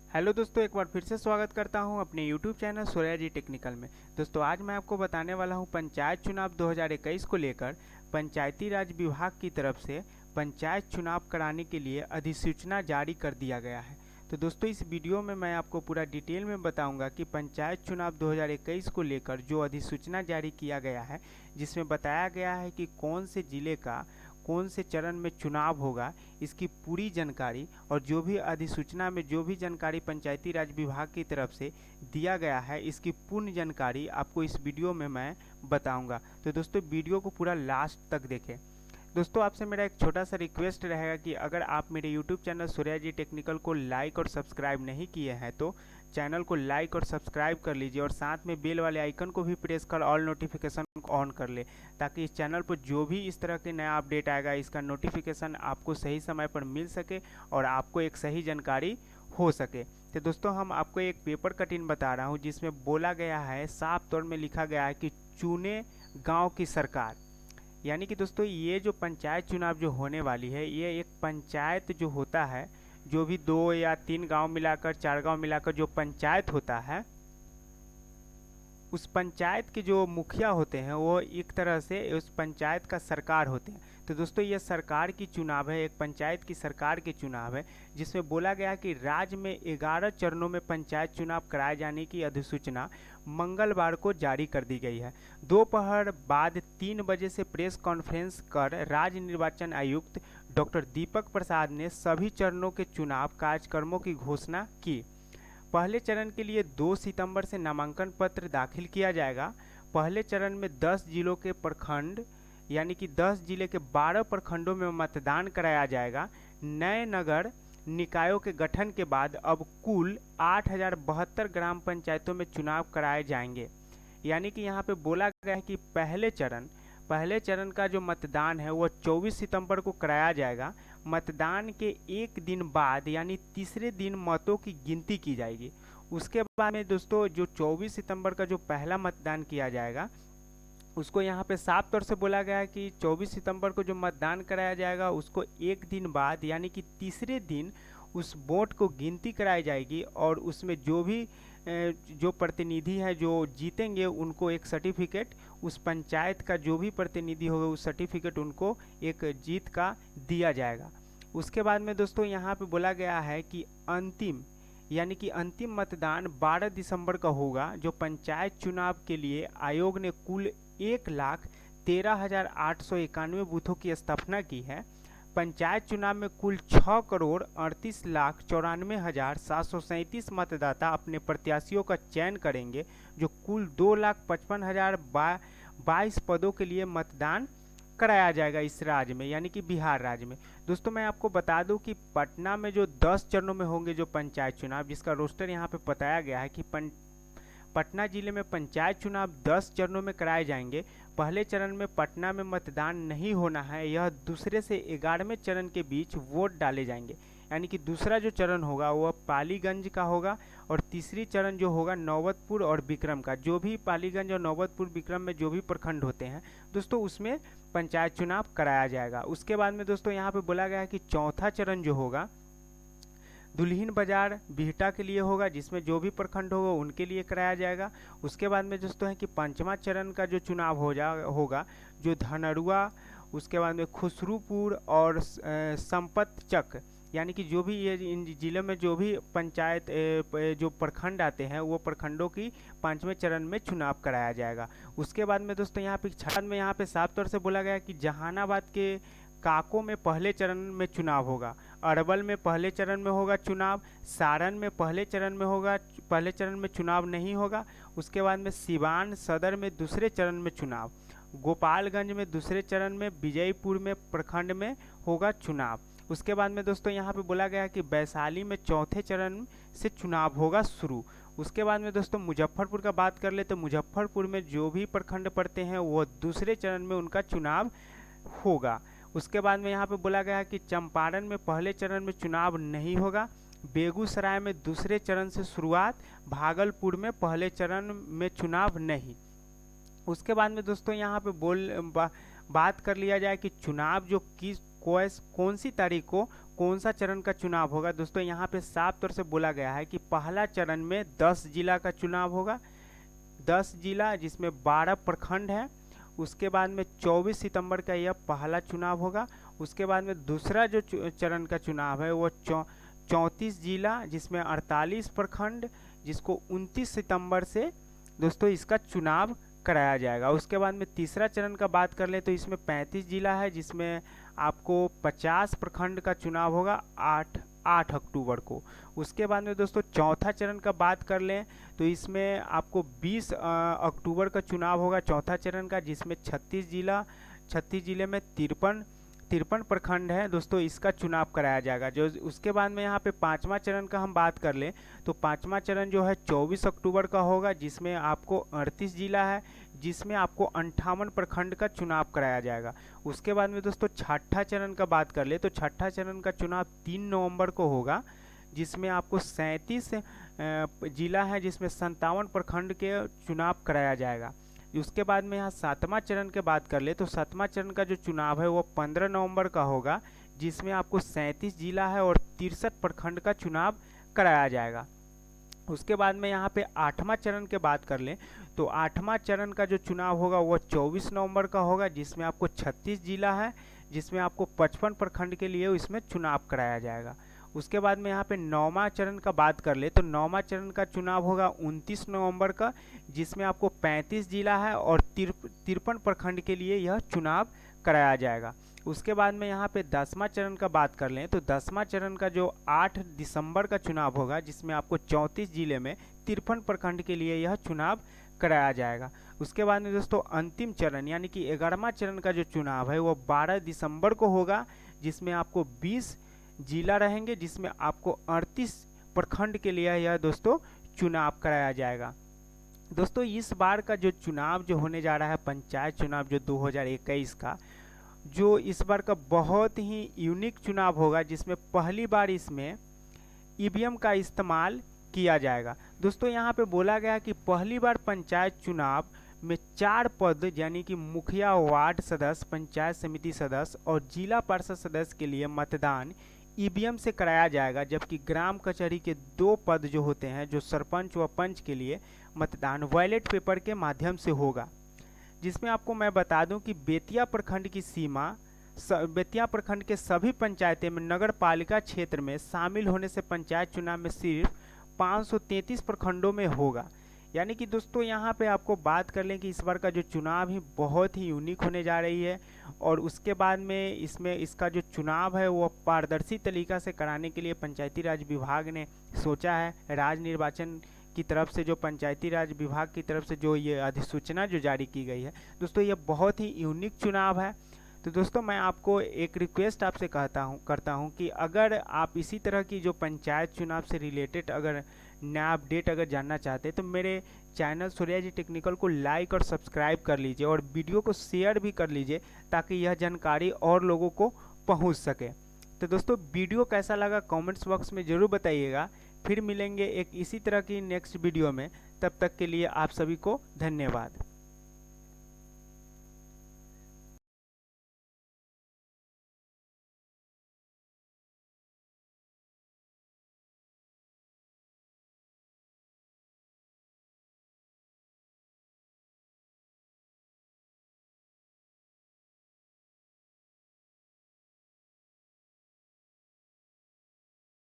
Hello दोस्तों, एक बार फिर से स्वागत करता हूं अपने यूट्यूब चैनल सूर्या जी टेक्निकल में। दोस्तों आज मैं आपको बताने वाला हूं पंचायत चुनाव 2021 को लेकर पंचायती राज विभाग की तरफ से पंचायत चुनाव कराने के लिए अधिसूचना जारी कर दिया गया है। तो दोस्तों इस वीडियो में मैं आपको पूरा डिटेल में बताऊंगा कि पंचायत चुनाव 2021 को लेकर जो अधिसूचना जारी किया गया है, जिसमें बताया गया है कि कौन से ज़िले का कौन से चरण में चुनाव होगा, इसकी पूरी जानकारी और जो भी अधिसूचना में जो भी जानकारी पंचायती राज विभाग की तरफ से दिया गया है, इसकी पूर्ण जानकारी आपको इस वीडियो में मैं बताऊंगा। तो दोस्तों वीडियो को पूरा लास्ट तक देखें। दोस्तों आपसे मेरा एक छोटा सा रिक्वेस्ट रहेगा कि अगर आप मेरे YouTube चैनल सूर्या जी टेक्निकल को लाइक और सब्सक्राइब नहीं किए हैं तो चैनल को लाइक और सब्सक्राइब कर लीजिए और साथ में बेल वाले आइकन को भी प्रेस कर ऑल नोटिफिकेशन को ऑन कर ले, ताकि इस चैनल पर जो भी इस तरह के नया अपडेट आएगा इसका नोटिफिकेशन आपको सही समय पर मिल सके और आपको एक सही जानकारी हो सके। तो दोस्तों हम आपको एक पेपर कटिंग बता रहा हूँ जिसमें बोला गया है, साफ तौर में लिखा गया है कि चुने गाँव की सरकार। यानी कि दोस्तों ये जो पंचायत चुनाव जो होने वाली है, ये एक पंचायत जो होता है, जो भी 2 या 3 गांव मिलाकर 4 गांव मिलाकर जो पंचायत होता है, उस पंचायत के जो मुखिया होते हैं वो एक तरह से उस पंचायत का सरकार होते हैं। तो दोस्तों ये सरकार की चुनाव है, एक पंचायत की सरकार के चुनाव है, जिसमें बोला गया कि राज्य में 11 चरणों में पंचायत चुनाव कराए जाने की अधिसूचना मंगलवार को जारी कर दी गई है। दोपहर बाद 3 बजे से प्रेस कॉन्फ्रेंस कर राज्य निर्वाचन आयुक्त डॉक्टर दीपक प्रसाद ने सभी चरणों के चुनाव कार्यक्रमों की घोषणा की। पहले चरण के लिए 2 सितंबर से नामांकन पत्र दाखिल किया जाएगा। पहले चरण में 10 जिलों के प्रखंड यानी कि 10 जिले के 12 प्रखंडों में मतदान कराया जाएगा। नए नगर निकायों के गठन के बाद अब कुल 8072 ग्राम पंचायतों में चुनाव कराए जाएंगे। यानी कि यहाँ पे बोला गया है कि पहले चरण का जो मतदान है वो 24 सितंबर को कराया जाएगा। मतदान के एक दिन बाद यानी तीसरे दिन मतों की गिनती की जाएगी। उसके बाद में दोस्तों जो 24 सितंबर का जो पहला मतदान किया जाएगा, उसको यहाँ पे साफ तौर से बोला गया है कि 24 सितंबर को जो मतदान कराया जाएगा उसको एक दिन बाद यानी कि तीसरे दिन उस वोट को गिनती कराई जाएगी और उसमें जो भी जो प्रतिनिधि है जो जीतेंगे उनको एक सर्टिफिकेट, उस पंचायत का जो भी प्रतिनिधि होगा उस सर्टिफिकेट उनको एक जीत का दिया जाएगा। उसके बाद में दोस्तों यहाँ पे बोला गया है कि अंतिम मतदान 12 दिसंबर का होगा। जो पंचायत चुनाव के लिए आयोग ने कुल 1,13,891 बूथों की स्थापना की है। पंचायत चुनाव में कुल 6,38,94,737 मतदाता अपने प्रत्याशियों का चयन करेंगे, जो कुल 2,55,022 पदों के लिए मतदान कराया जाएगा इस राज्य में, यानी कि बिहार राज्य में। दोस्तों मैं आपको बता दूं कि पटना में जो 10 चरणों में होंगे जो पंचायत चुनाव, जिसका रोस्टर यहाँ पे बताया गया है कि पटना जिले में पंचायत चुनाव 10 चरणों में कराए जाएंगे। पहले चरण में पटना में मतदान नहीं होना है, यह दूसरे से 11वें चरण के बीच वोट डाले जाएंगे। यानी कि दूसरा जो चरण होगा वह पालीगंज का होगा और तीसरी चरण जो होगा नौबतपुर और विक्रम का। जो भी पालीगंज और नौबतपुर विक्रम में जो भी प्रखंड होते हैं दोस्तों, उसमें पंचायत चुनाव कराया जाएगा। उसके बाद में दोस्तों यहाँ पे बोला गया है कि चौथा चरण जो होगा दुल्हिन बाजार बिहटा के लिए होगा, जिसमें जो भी प्रखंड होगा उनके लिए कराया जाएगा। उसके बाद में दोस्तों है कि पांचवा चरण का जो चुनाव होगा जो धनरुआ, उसके बाद में खुसरूपुर और संपतचक, यानी कि जो भी ये इन जिलों में जो भी पंचायत जो प्रखंड आते हैं वो प्रखंडों की 5वें चरण में चुनाव कराया जाएगा। उसके बाद में दोस्तों यहाँ पे छठा में यहाँ पे साफ तौर से बोला गया कि जहानाबाद के काको में पहले चरण में चुनाव होगा, अरवल में पहले चरण में होगा चुनाव, सारण में पहले चरण में चुनाव नहीं होगा। उसके बाद में सिवान सदर में दूसरे चरण में चुनाव, गोपालगंज में दूसरे चरण में, विजयपुर में प्रखंड में होगा चुनाव। उसके बाद में दोस्तों यहाँ पे बोला गया कि वैशाली में चौथे चरण से चुनाव होगा शुरू। उसके बाद में दोस्तों मुजफ्फरपुर का बात कर ले तो मुजफ्फरपुर में जो भी प्रखंड पड़ते हैं वो दूसरे चरण में उनका चुनाव होगा। उसके बाद में यहाँ पे बोला गया है कि चंपारण में पहले चरण में चुनाव नहीं होगा, बेगूसराय में दूसरे चरण से शुरुआत, भागलपुर में पहले चरण में चुनाव नहीं। उसके बाद में दोस्तों यहाँ पे बात कर लिया जाए कि चुनाव जो कौन सी तारीख को कौन सा चरण का चुनाव होगा। दोस्तों यहाँ पे साफ तौर से बोला गया है कि पहला चरण में 10 जिला का चुनाव होगा, 10 जिला जिसमें 12 प्रखंड है। उसके बाद में 24 सितंबर का यह पहला चुनाव होगा। उसके बाद में दूसरा जो चरण का चुनाव है वो 34 जिला जिसमें 48 प्रखंड, जिसको 29 सितंबर से दोस्तों इसका चुनाव कराया जाएगा। उसके बाद में तीसरा चरण का बात कर लें तो इसमें 35 जिला है जिसमें आपको 50 प्रखंड का चुनाव होगा 8 अक्टूबर को। उसके बाद में दोस्तों चौथा चरण का बात कर लें तो इसमें आपको 20 अक्टूबर का चुनाव होगा चौथा चरण का, जिसमें 36 जिले में 53 प्रखंड है दोस्तों, इसका चुनाव कराया जाएगा। जो उसके बाद में यहाँ पे पाँचवा चरण का हम बात कर लें तो पाँचवा चरण जो है 24 अक्टूबर का होगा, जिसमें आपको 38 जिला है, जिसमें आपको 58 प्रखंड का चुनाव कराया जाएगा। उसके बाद में दोस्तों छठा चरण का बात कर ले तो छठा चरण का चुनाव 3 नवंबर को होगा, जिसमें आपको 37 जिला है जिसमें 57 प्रखंड के चुनाव कराया जाएगा। उसके बाद में यहाँ सातवां चरण के बात कर ले तो सातवां चरण का जो चुनाव है वो 15 नवंबर का होगा, जिसमें आपको 37 जिला है और 63 प्रखंड का चुनाव कराया जाएगा। उसके बाद में यहाँ पे आठवां चरण के बात कर लें तो आठवां चरण का जो चुनाव होगा वो 24 नवंबर का होगा, जिसमें आपको 36 जिला है, जिसमें आपको 55 प्रखंड के लिए इसमें चुनाव कराया जाएगा। उसके बाद में यहाँ पे नौवां चरण का बात कर ले तो नौवां चरण का चुनाव होगा 29 नवंबर का, जिसमें आपको 35 जिला है और 53 प्रखंड के लिए यह चुनाव कराया जाएगा। उसके बाद में यहाँ पे 10वां चरण का बात कर लें तो 10वां चरण का जो 8 दिसंबर का चुनाव होगा, जिसमें आपको 34 जिले में 53 प्रखंड के लिए यह चुनाव कराया जाएगा। उसके बाद में दोस्तों अंतिम चरण यानी कि 11वां चरण का जो चुनाव है वो 12 दिसंबर को होगा, जिसमें आपको 20 जिला रहेंगे, जिसमें आपको 38 प्रखंड के लिए यह दोस्तों चुनाव कराया जाएगा। दोस्तों इस बार का जो चुनाव जो होने जा रहा है पंचायत चुनाव जो 2021 का, जो इस बार का बहुत ही यूनिक चुनाव होगा, जिसमें पहली बार इसमें ईवीएम का इस्तेमाल किया जाएगा। दोस्तों यहाँ पे बोला गया कि पहली बार पंचायत चुनाव में 4 पद यानी कि मुखिया, वार्ड सदस्य, पंचायत समिति सदस्य और जिला परिषद सदस्य के लिए मतदान ईवीएम से कराया जाएगा, जबकि ग्राम कचहरी के 2 पद जो होते हैं जो सरपंच व पंच के लिए मतदान बैलेट पेपर के माध्यम से होगा। जिसमें आपको मैं बता दूं कि बेतिया प्रखंड की सीमा बेतिया प्रखंड के सभी पंचायतें में नगर पालिका क्षेत्र में शामिल होने से पंचायत चुनाव में सिर्फ 533 प्रखंडों में होगा। यानी कि दोस्तों यहाँ पे आपको बात कर लें कि इस बार का जो चुनाव है बहुत ही यूनिक होने जा रही है, और उसके बाद में इसमें इसका जो चुनाव है वो पारदर्शी तरीका से कराने के लिए पंचायती राज विभाग ने सोचा है। राज्य निर्वाचन की तरफ से जो पंचायती राज विभाग की तरफ से जो ये अधिसूचना जो जारी की गई है दोस्तों, ये बहुत ही यूनिक चुनाव है। तो दोस्तों मैं आपको एक रिक्वेस्ट आपसे करता हूँ कि अगर आप इसी तरह की जो पंचायत चुनाव से रिलेटेड अगर नया अपडेट अगर जानना चाहते हैं तो मेरे चैनल सूर्या जी टेक्निकल को लाइक और सब्सक्राइब कर लीजिए और वीडियो को शेयर भी कर लीजिए, ताकि यह जानकारी और लोगों को पहुंच सके। तो दोस्तों वीडियो कैसा लगा कमेंट्स बॉक्स में ज़रूर बताइएगा। फिर मिलेंगे एक इसी तरह की नेक्स्ट वीडियो में, तब तक के लिए आप सभी को धन्यवाद।